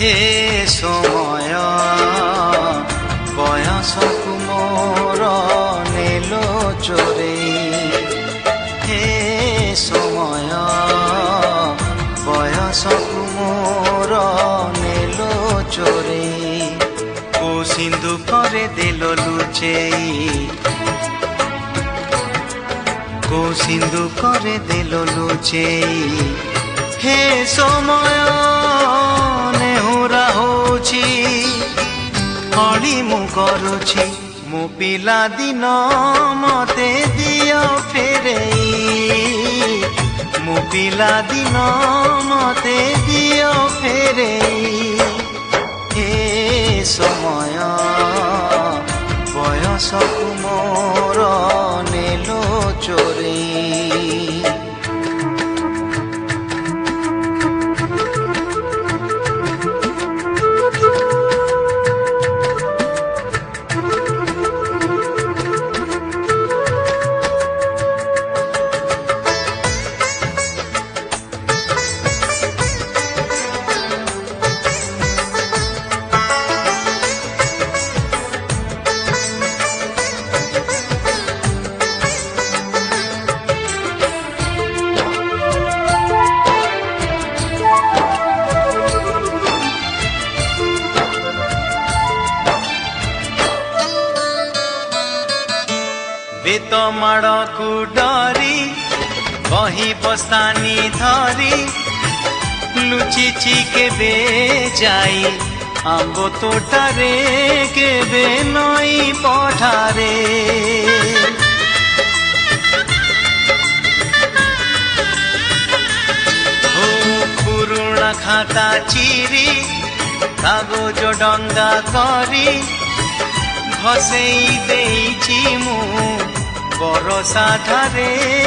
हे समय बयसकु मोर नेलो चोरेई हे समय बयसकु मोर नेलो चोरेई को सिंधु करे देलो लुचेई को सिंधु करे देलो लुचेई हे समय नेहुरा होछि कली मु करुछि मो पिला दिन मते दियो फेरेई मो पिला दिन मते दियो फेरेई हे समय बयसकु मोर नेलो चोरेई बेत माड़कू डरी बही बस्तानी धरी लुचिची केबे जाई आंबो तोटारे केबे नई पठारे हो पुरुणा खाता चिरी कागज डंगा करी भसेई देइछि मु बरसा धारे।